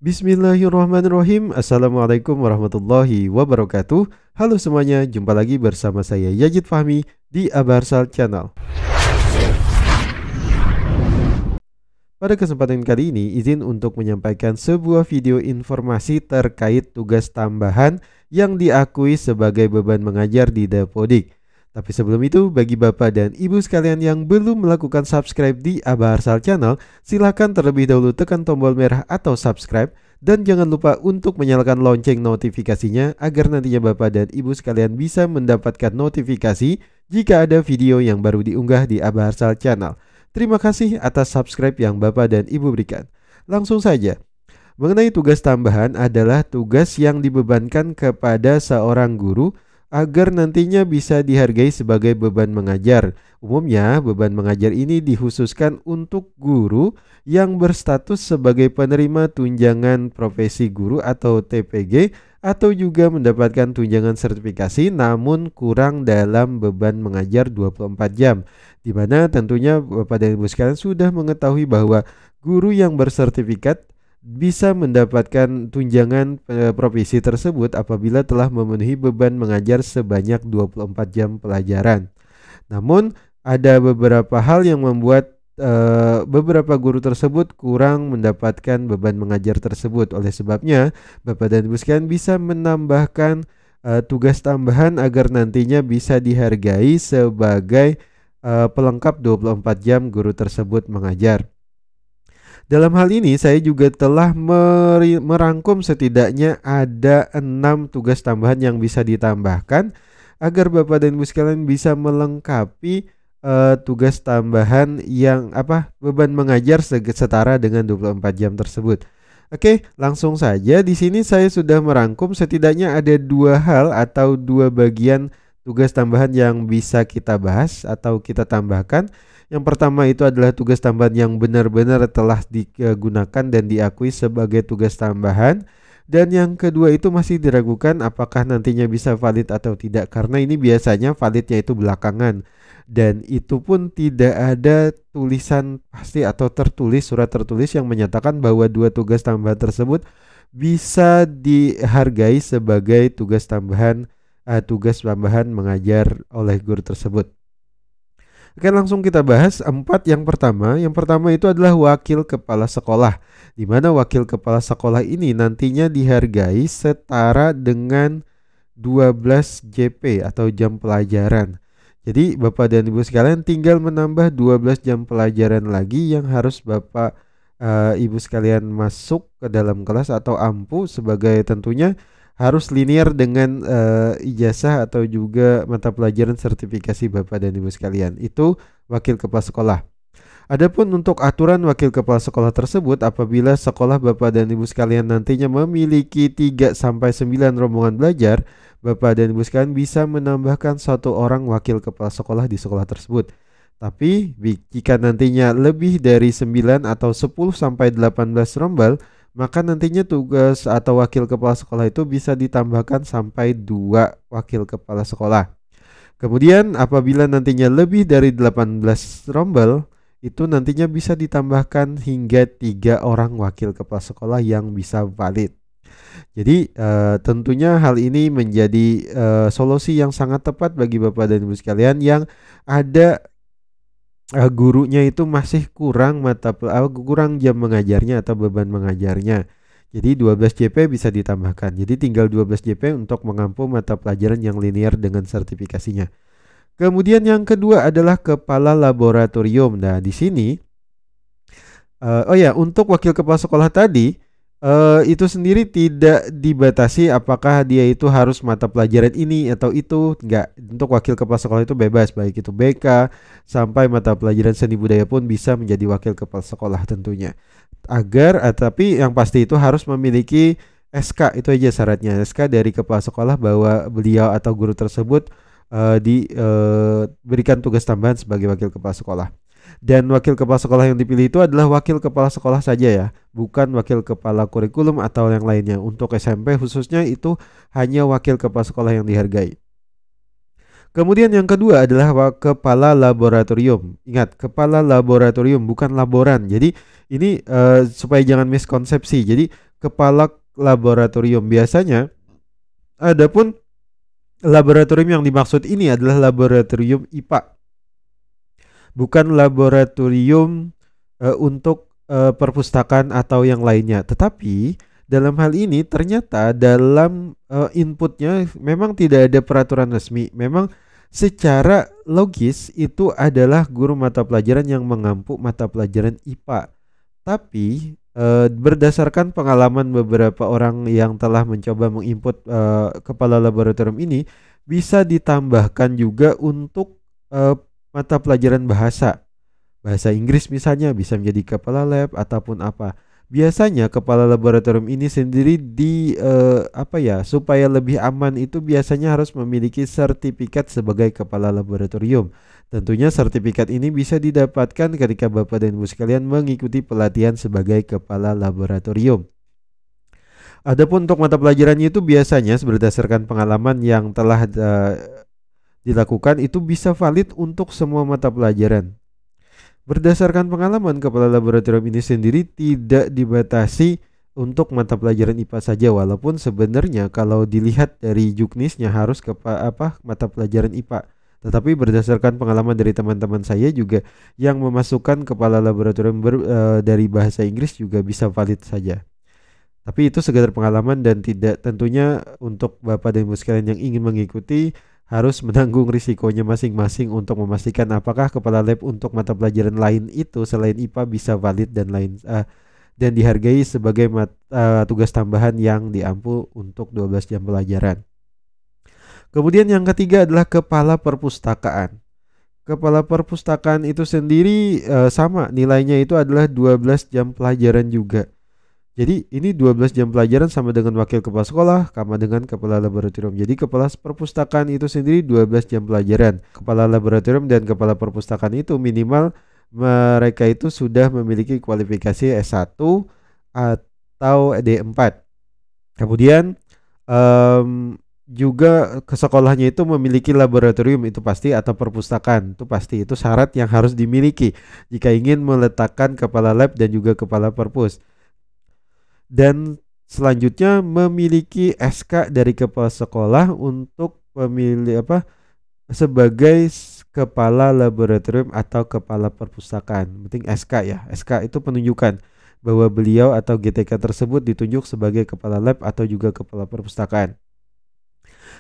Bismillahirrahmanirrahim. Assalamualaikum warahmatullahi wabarakatuh. Halo semuanya, jumpa lagi bersama saya Yazid Fahmi di Abarsal Channel. Pada kesempatan kali ini, izin untuk menyampaikan sebuah video informasi terkait tugas tambahan yang diakui sebagai beban mengajar di Dapodik. Tapi sebelum itu, bagi Bapak dan Ibu sekalian yang belum melakukan subscribe di Abarsal Channel, silakan terlebih dahulu tekan tombol merah atau subscribe dan jangan lupa untuk menyalakan lonceng notifikasinya agar nantinya Bapak dan Ibu sekalian bisa mendapatkan notifikasi jika ada video yang baru diunggah di Abarsal Channel. Terima kasih atas subscribe yang Bapak dan Ibu berikan. Langsung saja. Mengenai tugas tambahan adalah tugas yang dibebankan kepada seorang guru agar nantinya bisa dihargai sebagai beban mengajar. Umumnya, beban mengajar ini dikhususkan untuk guru yang berstatus sebagai penerima tunjangan profesi guru atau TPG atau juga mendapatkan tunjangan sertifikasi namun kurang dalam beban mengajar 24 jam. Di mana tentunya Bapak dan Ibu sekalian sudah mengetahui bahwa guru yang bersertifikat bisa mendapatkan tunjangan profesi tersebut apabila telah memenuhi beban mengajar sebanyak 24 jam pelajaran. Namun ada beberapa hal yang membuat beberapa guru tersebut kurang mendapatkan beban mengajar tersebut. Oleh sebabnya, Bapak dan Ibu sekalian bisa menambahkan tugas tambahan agar nantinya bisa dihargai sebagai pelengkap 24 jam guru tersebut mengajar. Dalam hal ini saya juga telah merangkum setidaknya ada 6 tugas tambahan yang bisa ditambahkan agar Bapak dan Ibu sekalian bisa melengkapi tugas tambahan yang beban mengajar setara dengan 24 jam tersebut. Oke, langsung saja di sini saya sudah merangkum setidaknya ada 2 hal atau 2 bagian tugas tambahan yang bisa kita bahas atau kita tambahkan. Yang pertama itu adalah tugas tambahan yang benar-benar telah digunakan dan diakui sebagai tugas tambahan. Dan yang kedua itu masih diragukan apakah nantinya bisa valid atau tidak. Karena ini biasanya validnya itu belakangan. Dan itu pun tidak ada tulisan pasti atau tertulis, surat tertulis yang menyatakan bahwa 2 tugas tambahan tersebut bisa dihargai sebagai tugas tambahan mengajar oleh guru tersebut. Oke, langsung kita bahas 4 yang pertama. Yang pertama itu adalah wakil kepala sekolah, di mana wakil kepala sekolah ini nantinya dihargai setara dengan 12 JP atau jam pelajaran. Jadi Bapak dan Ibu sekalian tinggal menambah 12 jam pelajaran lagi yang harus Bapak Ibu sekalian masuk ke dalam kelas atau ampu, sebagai tentunya harus linear dengan ijazah atau juga mata pelajaran sertifikasi Bapak dan Ibu sekalian. Itu wakil kepala sekolah. Adapun untuk aturan wakil kepala sekolah tersebut, apabila sekolah Bapak dan Ibu sekalian nantinya memiliki 3 sampai 9 rombongan belajar, Bapak dan Ibu sekalian bisa menambahkan 1 orang wakil kepala sekolah di sekolah tersebut. Tapi jika nantinya lebih dari 9 atau 10 sampai 18 rombel, maka nantinya tugas atau wakil kepala sekolah itu bisa ditambahkan sampai 2 wakil kepala sekolah. Kemudian apabila nantinya lebih dari 18 rombel, itu nantinya bisa ditambahkan hingga 3 orang wakil kepala sekolah yang bisa valid. Jadi tentunya hal ini menjadi solusi yang sangat tepat bagi Bapak dan Ibu sekalian yang ada gurunya itu masih kurang kurang jam mengajarnya atau beban mengajarnya. Jadi 12 JP bisa ditambahkan. Jadi tinggal 12 JP untuk mengampu mata pelajaran yang linear dengan sertifikasinya. Kemudian yang kedua adalah kepala laboratorium. Nah, di sini untuk wakil kepala sekolah tadi itu sendiri tidak dibatasi apakah dia itu harus mata pelajaran ini atau itu. Enggak, untuk wakil kepala sekolah itu bebas, baik itu BK sampai mata pelajaran seni budaya pun bisa menjadi wakil kepala sekolah tentunya. Tapi yang pasti itu harus memiliki SK, itu aja syaratnya, SK dari kepala sekolah bahwa beliau atau guru tersebut diberikan tugas tambahan sebagai wakil kepala sekolah. Dan wakil kepala sekolah yang dipilih itu adalah wakil kepala sekolah saja ya, bukan wakil kepala kurikulum atau yang lainnya. Untuk SMP khususnya itu hanya wakil kepala sekolah yang dihargai. Kemudian yang kedua adalah kepala laboratorium. Ingat, kepala laboratorium bukan laboran. Jadi ini supaya jangan miskonsepsi. Jadi kepala laboratorium. Biasanya adapun laboratorium yang dimaksud ini adalah laboratorium IPA, bukan laboratorium untuk perpustakaan atau yang lainnya. Tetapi dalam hal ini ternyata dalam inputnya memang tidak ada peraturan resmi. Memang secara logis itu adalah guru mata pelajaran yang mengampu mata pelajaran IPA. Tapi berdasarkan pengalaman beberapa orang yang telah mencoba menginput kepala laboratorium ini, bisa ditambahkan juga untuk mata pelajaran bahasa Inggris misalnya, bisa menjadi kepala lab ataupun apa. Biasanya kepala laboratorium ini sendiri supaya lebih aman itu biasanya harus memiliki sertifikat sebagai kepala laboratorium. Tentunya sertifikat ini bisa didapatkan ketika Bapak dan Ibu sekalian mengikuti pelatihan sebagai kepala laboratorium. Adapun untuk mata pelajarannya itu biasanya berdasarkan pengalaman yang telah dilakukan itu bisa valid untuk semua mata pelajaran. Berdasarkan pengalaman, kepala laboratorium ini sendiri tidak dibatasi untuk mata pelajaran IPA saja, walaupun sebenarnya kalau dilihat dari juknisnya harus mata pelajaran IPA. Tetapi berdasarkan pengalaman dari teman-teman saya juga yang memasukkan kepala laboratorium dari bahasa Inggris juga bisa valid saja. Tapi itu sekedar pengalaman dan tidak, tentunya untuk Bapak dan Ibu sekalian yang ingin mengikuti harus menanggung risikonya masing-masing untuk memastikan apakah kepala lab untuk mata pelajaran lain itu selain IPA bisa valid dan dihargai sebagai tugas tambahan yang diampu untuk 12 jam pelajaran. Kemudian yang ketiga adalah kepala perpustakaan. Kepala perpustakaan itu sendiri sama nilainya itu adalah 12 jam pelajaran juga. Jadi ini 12 jam pelajaran sama dengan wakil kepala sekolah, sama dengan kepala laboratorium. Jadi kepala perpustakaan itu sendiri 12 jam pelajaran. Kepala laboratorium dan kepala perpustakaan itu minimal mereka itu sudah memiliki kualifikasi S1 atau D4. Kemudian juga ke sekolahnya itu memiliki laboratorium itu pasti, atau perpustakaan itu pasti. Itu syarat yang harus dimiliki jika ingin meletakkan kepala lab dan juga kepala perpus. Dan selanjutnya memiliki SK dari kepala sekolah untuk sebagai kepala laboratorium atau kepala perpustakaan. Penting SK ya. SK itu penunjukan bahwa beliau atau GTK tersebut ditunjuk sebagai kepala lab atau juga kepala perpustakaan.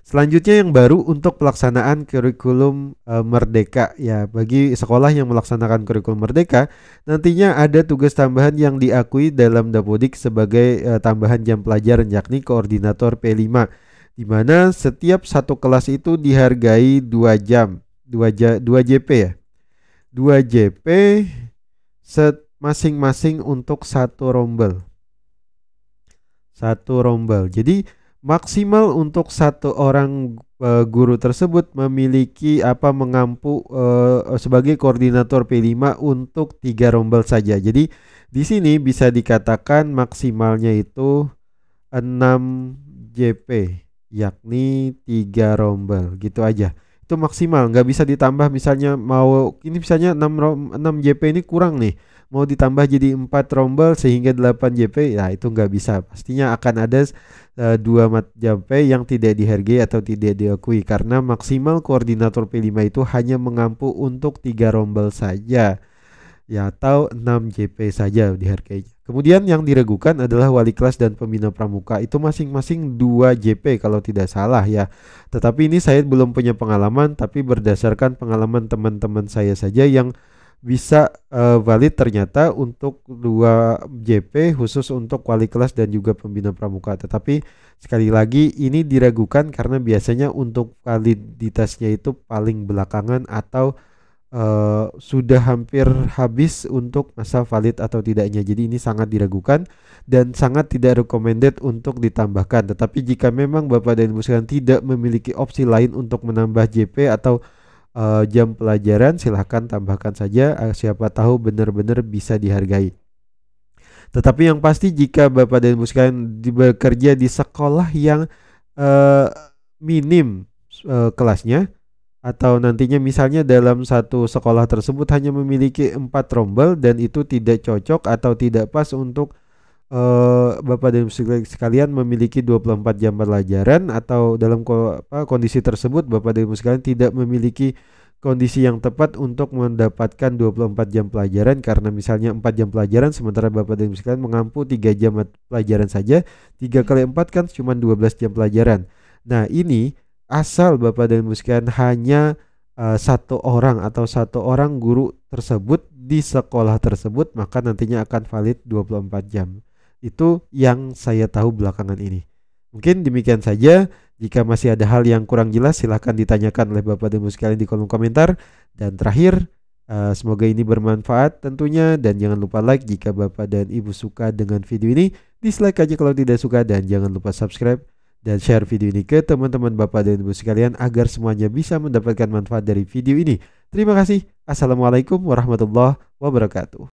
Selanjutnya yang baru untuk pelaksanaan kurikulum Merdeka ya, bagi sekolah yang melaksanakan kurikulum Merdeka nantinya ada tugas tambahan yang diakui dalam Dapodik sebagai tambahan jam pelajaran, yakni koordinator P5, di mana setiap satu kelas itu dihargai 2 jam, 2 JP ya. 2 JP masing-masing untuk satu rombel. Satu rombel. Jadi maksimal untuk satu orang guru tersebut memiliki mengampu sebagai koordinator P5 untuk 3 rombel saja. Jadi di sini bisa dikatakan maksimalnya itu 6 JP, yakni 3 rombel gitu aja. Itu maksimal, nggak bisa ditambah. Misalnya mau ini misalnya 6 JP ini kurang nih, mau ditambah jadi 4 rombel sehingga 8 JP, ya itu nggak bisa. Pastinya akan ada 2 JP yang tidak dihargai atau tidak diakui, karena maksimal koordinator P5 itu hanya mengampu untuk 3 rombel saja ya, atau 6 JP saja dihargai. Kemudian yang diragukan adalah wali kelas dan pembina pramuka, itu masing-masing 2 JP kalau tidak salah ya. Tetapi ini saya belum punya pengalaman, tapi berdasarkan pengalaman teman-teman saya saja yang bisa valid ternyata untuk 2 JP khusus untuk wali kelas dan juga pembina pramuka. Tetapi sekali lagi ini diragukan karena biasanya untuk validitasnya itu paling belakangan atau sudah hampir habis untuk masa valid atau tidaknya. Jadi ini sangat diragukan dan sangat tidak recommended untuk ditambahkan. Tetapi jika memang Bapak dan Ibu sekalian tidak memiliki opsi lain untuk menambah JP atau jam pelajaran, silahkan tambahkan saja, siapa tahu benar-benar bisa dihargai. Tetapi yang pasti jika Bapak dan Ibu sekalian bekerja di sekolah yang minim kelasnya, atau nantinya misalnya dalam satu sekolah tersebut hanya memiliki 4 rombel dan itu tidak cocok atau tidak pas untuk Bapak dan Ibu sekalian memiliki 24 jam pelajaran, atau dalam kondisi tersebut Bapak dan Ibu sekalian tidak memiliki kondisi yang tepat untuk mendapatkan 24 jam pelajaran, karena misalnya 4 jam pelajaran sementara Bapak dan Ibu sekalian mengampu 3 jam pelajaran saja, 3 kali 4 kan cuma 12 jam pelajaran. Nah ini asal Bapak dan Ibu sekalian hanya satu orang atau satu orang guru tersebut di sekolah tersebut, maka nantinya akan valid 24 jam. Itu yang saya tahu belakangan ini. Mungkin demikian saja. Jika masih ada hal yang kurang jelas, silahkan ditanyakan oleh Bapak dan Ibu sekalian di kolom komentar. Dan terakhir, semoga ini bermanfaat tentunya. Dan jangan lupa like jika Bapak dan Ibu suka dengan video ini. Dislike aja kalau tidak suka. Dan jangan lupa subscribe dan share video ini ke teman-teman Bapak dan Ibu sekalian agar semuanya bisa mendapatkan manfaat dari video ini. Terima kasih. Assalamualaikum warahmatullahi wabarakatuh.